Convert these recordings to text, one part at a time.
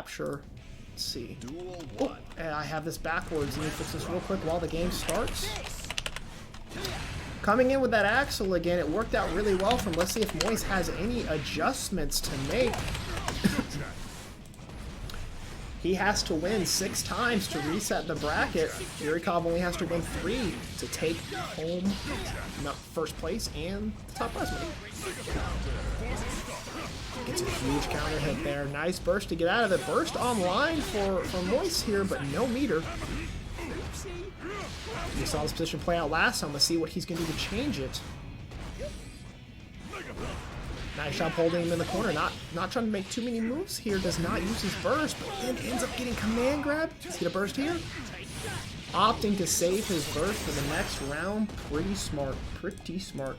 capture. Let's see. Oh, I have this backwards. Let me fix this real quick while the game starts. Coming in with that Axel again, it worked out really well for him. Let's see if Moises has any adjustments to make. He has to win 6 times to reset the bracket. Yurikov only has to win 3 to take home first place and the top prize money. Gets a huge counter hit there. Nice burst to get out of it. Burst online for Moises here, but no meter. We saw this position play out last time. Let's see what he's going to do to change it. Nice job holding him in the corner. Not trying to make too many moves here. Does not use his burst, but then ends up getting command grab. Let's get a burst here. Opting to save his burst for the next round. Pretty smart. Pretty smart.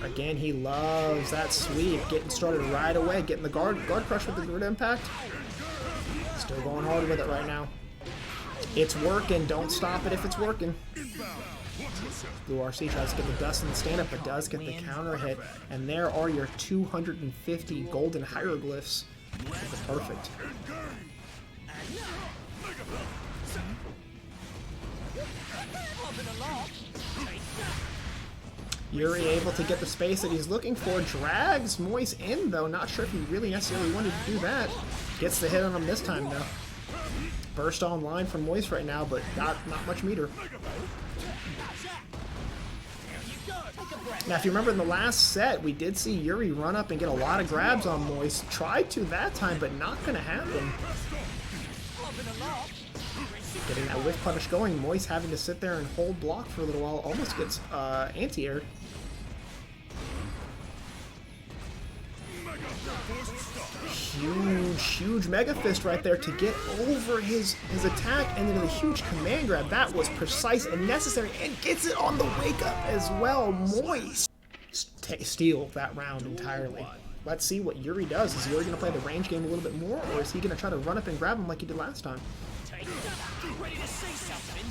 Again, he loves that sweep. Getting started right away. Getting the guard crush with the grid impact. Still going hard with it right now. It's working. Don't stop it if it's working. Blue RC tries to get the dust in the stand-up, but does get the counter hit. And there are your 250 golden hieroglyphs. Perfect. Yuri able to get the space that he's looking for. Drags Moises in, though. Not sure if he really necessarily wanted to do that. Gets the hit on him this time, though. Burst online from Moises right now, but not much meter. Now, if you remember in the last set, we did see Yuri run up and get a lot of grabs on Moises. Tried to that time, but not going to happen. Getting that whiff punish going. Moises having to sit there and hold block for a little while. Almost gets anti-aired. Huge Mega Fist right there to get over his attack, and then the huge command grab. That was precise and necessary, and gets it on the wake up as well. Moises steal that round entirely. Let's see what Yuri does. Is Yuri going to play the range game a little bit more, or is he going to try to run up and grab him like he did last time?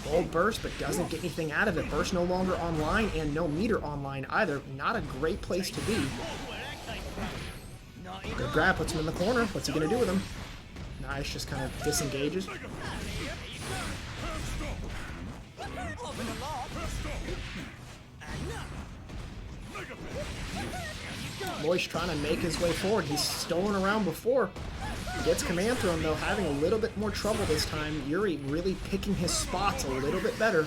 Bold burst, but doesn't get anything out of it. Burst no longer online, and no meter online either. Not a great place to be. Good grab, puts him in the corner. What's he going to do with him? Nice, just kind of disengages. Moises trying to make his way forward. He's stolen around before. Gets command through him, though, having a little bit more trouble this time. Yuri really picking his spots a little bit better.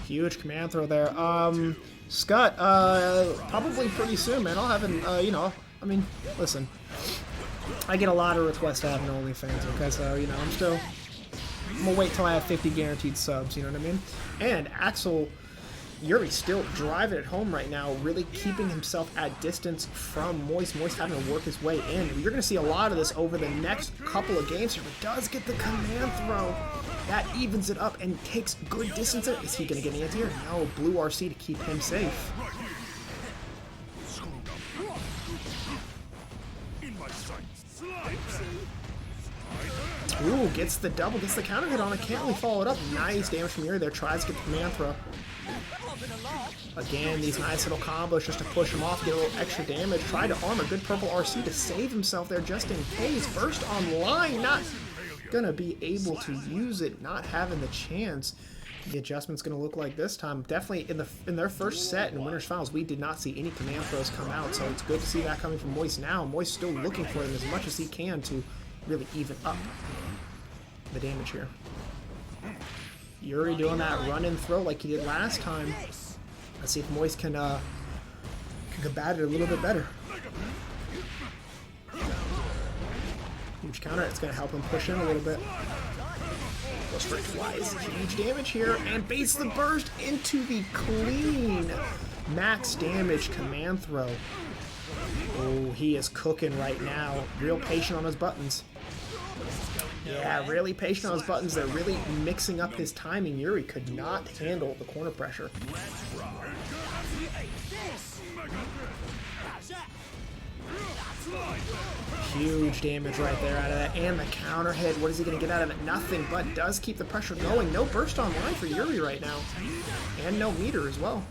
Huge command throw there. Scott, probably pretty soon, man. I'll have an, you know, I mean, listen. I get a lot of requests to have an OnlyFans, okay? So, you know, I'm gonna wait till I have 50 guaranteed subs, you know what I mean? And Axel, Yuri still driving it home right now, really keeping himself at distance from Moises. Moises having to work his way in. You're going to see a lot of this over the next couple of games here, but does get the command throw. That evens it up and takes good distance. Is he going to get an anti-air? No, blue RC to keep him safe. Ooh, gets the double, gets the counter hit on it. Can't really follow it up. Nice damage from Yuri there. Tries to get the command throw. Again, these nice little combos just to push him off, get a little extra damage. Try to arm a good purple RC to save himself there just in case. Burst online, not gonna be able to use it, not having the chance. The adjustment's gonna look like this time. Definitely in their first set in winners finals, we did not see any command throws come out, so it's good to see that coming from Moises now. Moises still looking for them as much as he can to really even up the damage here. Yuri doing that run and throw like he did last time. Let's see if Moises can combat it a little bit better. Huge counter. It's going to help him push in a little bit. Goes straight twice. Huge damage here, and baits the burst into the clean max damage command throw. Oh, he is cooking right now. Real patient on his buttons. Yeah, really patient on his buttons. They're really mixing up his timing. Yuri could not handle the corner pressure. Huge damage right there out of that. And the counter hit. What is he going to get out of it? Nothing, but does keep the pressure going. No burst online for Yuri right now. And no meter as well.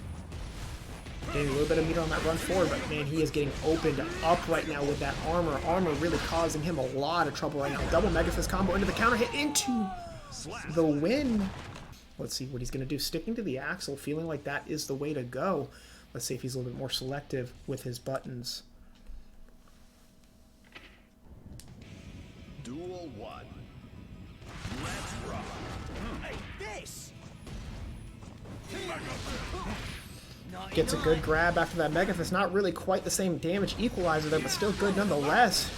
Getting a little bit of meter on that run forward, but man, he is getting opened up right now with that armor. Armor really causing him a lot of trouble right now. Double Mega Fist combo into the counter hit into the win. Let's see what he's going to do. Sticking to the axle, feeling like that is the way to go. Let's see if he's a little bit more selective with his buttons. Duel 1. Let's rock. Hey, this! Gets a good grab after that Mega Fist. Not really quite the same damage equalizer there, but still good nonetheless.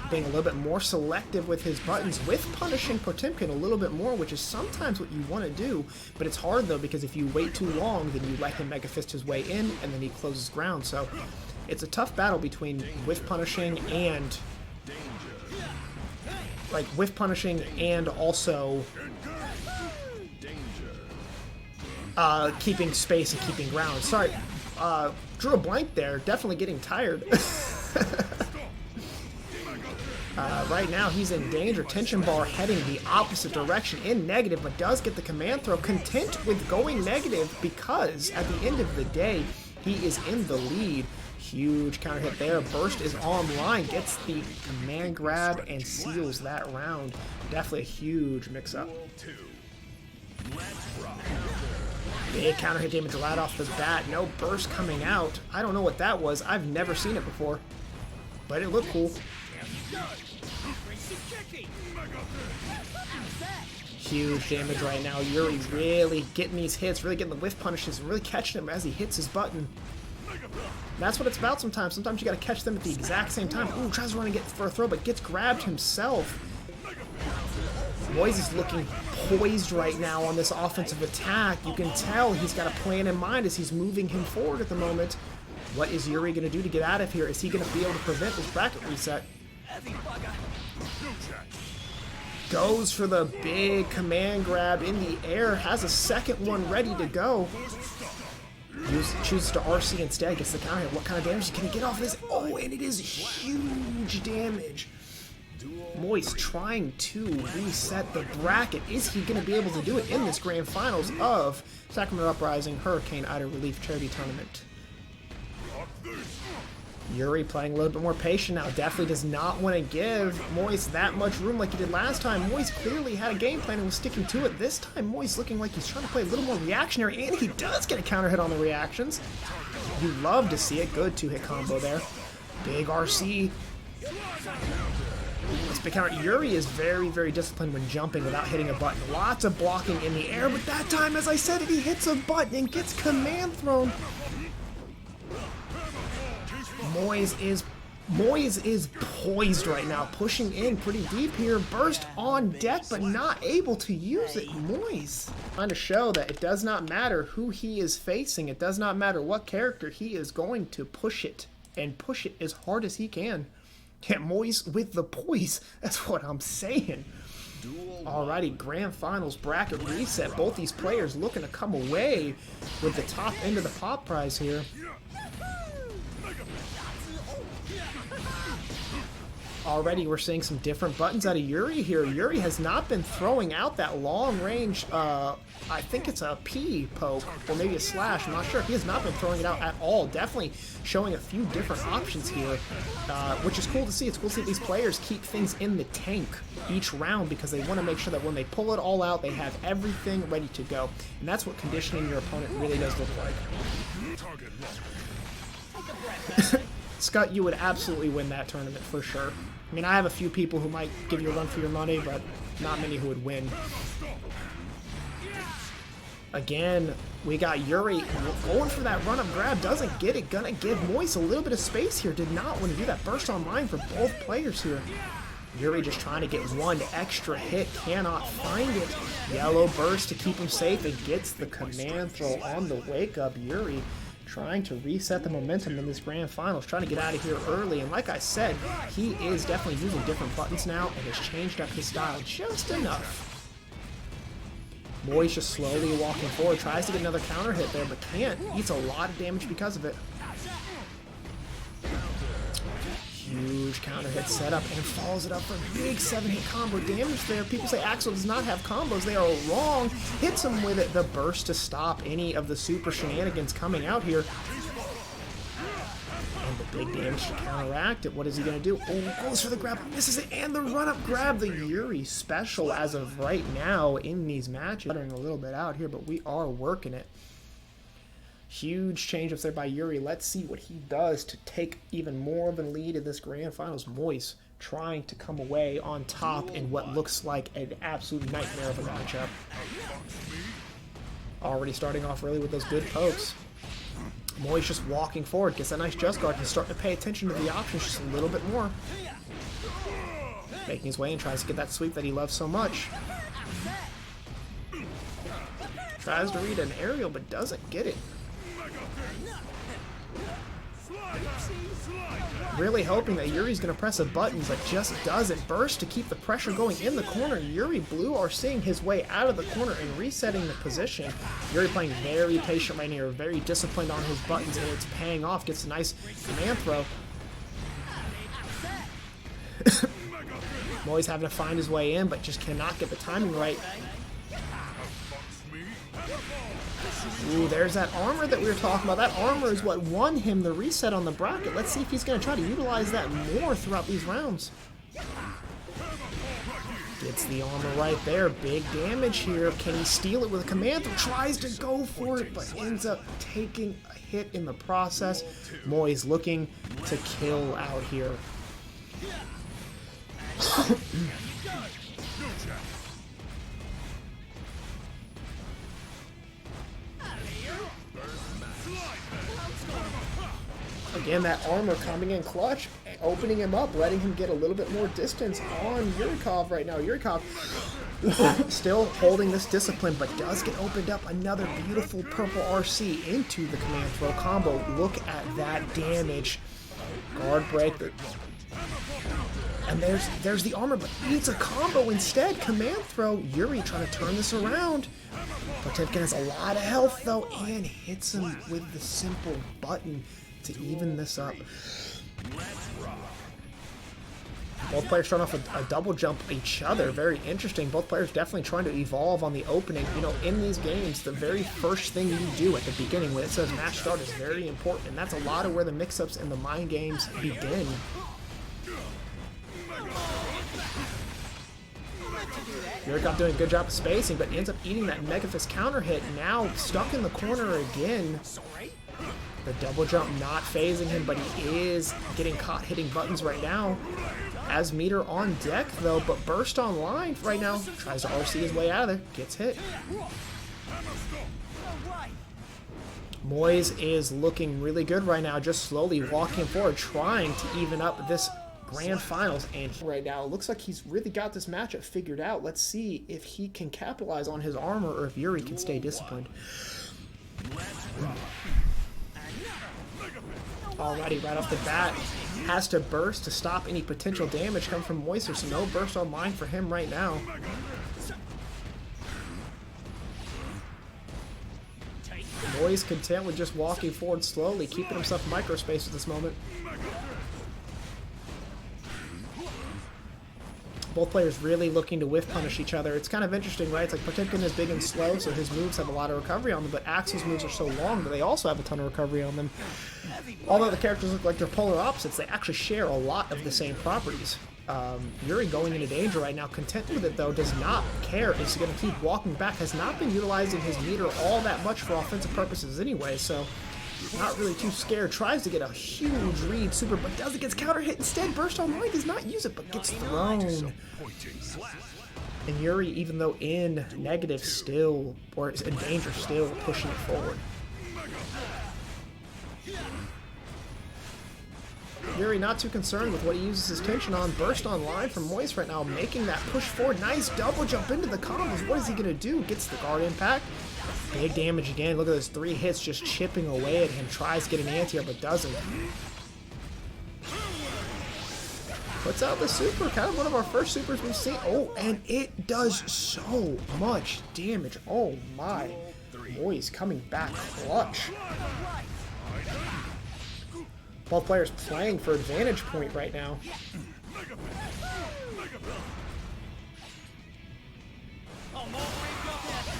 Being a little bit more selective with his buttons, with punishing Potemkin a little bit more, which is sometimes what you want to do. But it's hard though, because if you wait too long, then you let him Mega Fist his way in, and then he closes ground. So it's a tough battle between whiff punishing and whiff punishing and also keeping space and keeping ground. Sorry, drew a blank there. Definitely getting tired. Right now he's in danger. Tension bar heading the opposite direction in negative, but does get the command throw. Content with going negative because at the end of the day, he is in the lead. Huge counter hit there. Burst is online. Gets the command grab and seals that round. Definitely a huge mix-up. Big counter hit damage right off the bat. No burst coming out. I don't know what that was. I've never seen it before. But it looked cool. Huge damage right now. Yuri's really getting these hits, really getting the whiff punishes, and really catching him as he hits his button. That's what it's about sometimes. Sometimes you gotta catch them at the exact same time. Ooh, tries to run and get for a throw, but gets grabbed himself. Moises looking poised right now on this offensive attack. You can tell he's got a plan in mind as he's moving him forward at the moment. What is Yuri going to do to get out of here? Is he going to be able to prevent this bracket reset? Goes for the big command grab in the air. Has a second one ready to go. Chooses to RC instead. Gets the counter hit. What kind of damage can he get off this? Oh, and it is huge damage. Moise trying to reset the bracket. Is he going to be able to do it in this grand finals of Sacramento Uprising Hurricane Idle Relief Charity Tournament? Yuri playing a little bit more patient now. Definitely does not want to give Moise that much room like he did last time. Moise clearly had a game plan and was sticking to it. This time Moise looking like he's trying to play a little more reactionary, and he does get a counter hit on the reactions. You love to see it. Good two-hit combo there. Big RC. Let's pick out. Yuri is very, very disciplined when jumping without hitting a button. Lots of blocking in the air, but that time, as I said, he hits a button and gets command thrown. Moise is poised right now, pushing in pretty deep here. Burst on deck, but not able to use it. Moise trying to show that it does not matter who he is facing. It does not matter what character. He is going to push it, and push it as hard as he can. Yeah, Moise with the poise. That's what I'm saying. Alrighty, grand finals bracket reset. Both these players looking to come away with the top end of the pop prize here. Already we're seeing some different buttons out of Yuri here. Yuri has not been throwing out that long range, I think it's a P poke, or maybe a slash, I'm not sure. He has not been throwing it out at all. Definitely showing a few different options here, which is cool to see. It's cool to see these players keep things in the tank each round because they want to make sure that when they pull it all out, they have everything ready to go. And that's what conditioning your opponent really does look like. Scott, you would absolutely win that tournament for sure. I mean, I have a few people who might give you a run for your money, but not many who would win. Again, we got Yuri going for that run-up grab. Doesn't get it. Gonna give Moise a little bit of space here. Did not want to do that. Burst online for both players here. Yuri just trying to get one extra hit. Cannot find it. Yellow burst to keep him safe. And gets the command throw on the wake-up. Yuri trying to reset the momentum in this grand finals, trying to get out of here early. And like I said, he is definitely using different buttons now and has changed up his style just enough. Moise just slowly walking forward, tries to get another counter hit there, but can't. Eats a lot of damage because of it. Huge counter hit setup and follows it up for a big 7-hit combo damage there. People say Axel does not have combos. They are wrong. Hits him with it. The burst to stop any of the super shenanigans coming out here. And the big damage to counteract it. What is he going to do? Oh, goes for the grab. Misses it. And the run-up grab. The Yuri special as of right now in these matches. Buttering a little bit out here, but we are working it. Huge change-ups there by Yuri. Let's see what he does to take even more of a lead in this grand finals. Moises trying to come away on top in what looks like an absolute nightmare of a matchup. Already starting off really with those good pokes. Moises just walking forward, gets a nice just guard. He's starting to pay attention to the options just a little bit more. Making his way and tries to get that sweep that he loves so much. Tries to read an aerial but doesn't get it. Really hoping that Yuri's going to press a button, but just doesn't. Burst to keep the pressure going in the corner. Yuri Blue are seeing his way out of the corner and resetting the position. Yuri playing very patient right here, very disciplined on his buttons, and it's paying off. Gets a nice command throw. Moises having to find his way in, but just cannot get the timing right. Ooh, there's that armor that we were talking about. That armor is what won him the reset on the bracket. Let's see if he's going to try to utilize that more throughout these rounds. Gets the armor right there. Big damage here. Can he steal it with a command? Tries to go for it, but ends up taking a hit in the process. Moises looking to kill out here. Again, that armor coming in clutch, opening him up, letting him get a little bit more distance on Yurikov right now. Yurikov still holding this discipline, but does get opened up. Another beautiful purple RC into the command throw combo. Look at that damage. Guard break. And there's the armor, but eats a combo instead. Command throw. Yuri trying to turn this around. Potemkin has a lot of health, though, and hits him with the simple button to even this up. Both players starting off with a double jump each other. Very interesting. Both players definitely trying to evolve on the opening. You know, in these games, the very first thing you do at the beginning when it says match start is very important, and that's a lot of where the mix-ups and the mind games begin. Yurikov doing a good job of spacing, but ends up eating that Mega Fist counter hit. Now stuck in the corner again. The double jump not phasing him, but he is getting caught hitting buttons right now. As meter on deck, though, but burst online right now. Tries to RC his way out of there. Gets hit. Moises is looking really good right now, just slowly walking forward, trying to even up this grand finals. And right now, it looks like he's really got this matchup figured out. Let's see if he can capitalize on his armor or if Yuri can stay disciplined. Alrighty, right off the bat, has to burst to stop any potential damage coming from Moises, so no burst online for him right now. Moises content with just walking forward slowly, keeping himself microspace at this moment. Both players really looking to whiff punish each other. It's kind of interesting, right? It's like Potemkin is big and slow, so his moves have a lot of recovery on them, but Axel's moves are so long, but they also have a ton of recovery on them. Although the characters look like they're polar opposites, they actually share a lot of the same properties. Yuri going into danger right now, content with it though, does not care. Is going to keep walking back, has not been utilizing his meter all that much for offensive purposes anyway, so not really too scared. Tries to get a huge read super, but doesn't. Gets counter hit instead. Burst online does not use it, but gets thrown. And Yuri, even though in negative, still, or in danger, still pushing it forward. Yuri not too concerned with what he uses his tension on. Burst online from Moises right now, making that push forward. Nice double jump into the combos. What is he going to do? Gets the guard impact. Big damage again. Look at those 3 hits just chipping away at him. Tries to get an anti-air, but doesn't. Puts out the super. Kind of one of our first supers we've seen. Oh, and it does so much damage. Oh my. Moises coming back clutch. Both players playing for advantage point right now.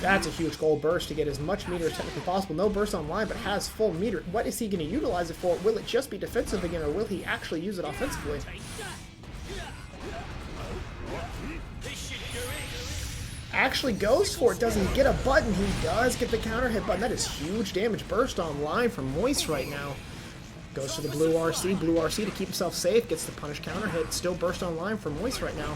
That's a huge gold burst to get as much meter as technically possible. No burst online, but has full meter. What is he going to utilize it for? Will it just be defensive again, or will he actually use it offensively? Actually goes for it. Doesn't get a button. He does get the counter hit button. That is huge damage. Burst online from Moises right now. Goes for the blue RC. Blue RC to keep himself safe. Gets the punish counter hit. Still burst online from Moises right now.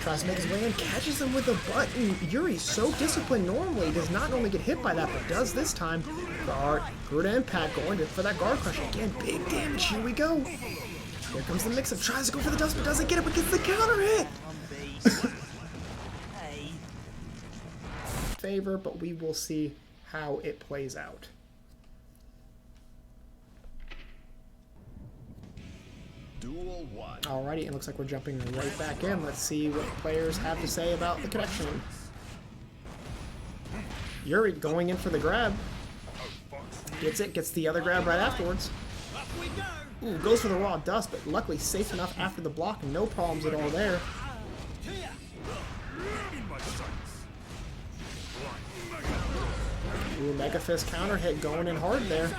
Tries to make his way in, catches him with a button. Yuri's so disciplined normally, does not only get hit by that, but does this time. Guard, good impact, going for that guard crush. Again, big damage, here we go. Here comes the mix-up, tries to go for the dust, but doesn't get it, but gets the counter hit. Favor, but we will see how it plays out. Duel 1. Alrighty, it looks like we're jumping right back in. Let's see what players have to say about the connection. Yuri going in for the grab. Gets it, gets the other grab right afterwards. Ooh, goes for the raw dust, but luckily safe enough after the block. No problems at all there. Ooh, Mega Fist counter hit going in hard there.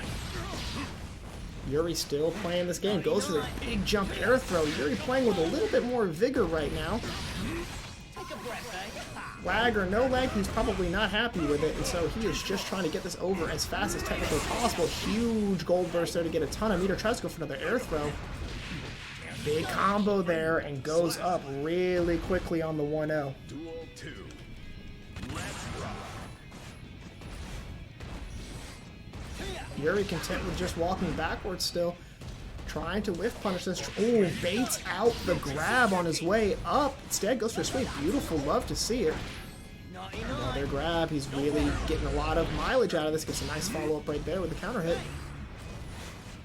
Yuri still playing this game. Goes for the big jump air throw. Yuri playing with a little bit more vigor right now. Lag or no lag, he's probably not happy with it, and so he is just trying to get this over as fast as technically possible. Huge gold burst there to get a ton of meter. Tries to go for another air throw. Big combo there and goes up really quickly on the 1-0. Duel 2. Let's rock. Yuri content with just walking backwards still. Trying to whiff punish this. Ooh, baits out the grab on his way up. Instead goes for a sweep. Beautiful, love to see it. Another grab. He's really getting a lot of mileage out of this. Gets a nice follow-up right there with the counter hit.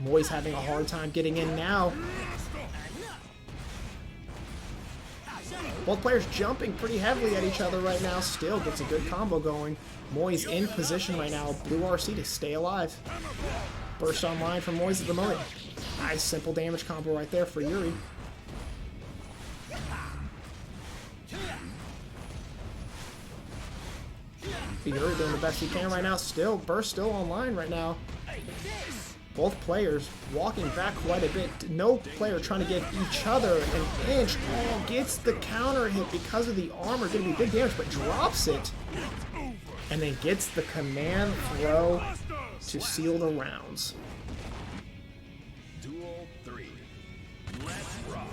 Moises having a hard time getting in now. Both players jumping pretty heavily at each other right now. Still gets a good combo going. Moises in position right now. Blue RC to stay alive. Burst online from Moises at the moment. Nice simple damage combo right there for Yuri. Yuri doing the best he can right now. Still, burst still online right now. Both players walking back quite a bit. No player trying to give each other an inch. Oh, gets the counter hit because of the armor. Going to be big damage, but drops it. And then gets the command throw to seal the rounds. Duel 3. Let's rock.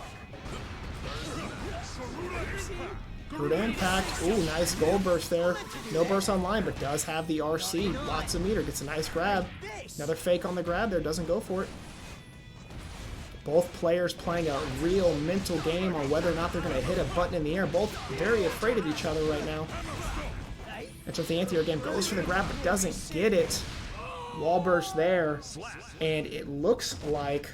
Good impact. Ooh, nice gold burst there. No burst online, but does have the RC. Lots of meter. Gets a nice grab. Another fake on the grab there. Doesn't go for it. Both players playing a real mental game on whether or not they're going to hit a button in the air. Both very afraid of each other right now. And so the anti-air again goes for the grab, but doesn't get it. Wall burst there. And it looks like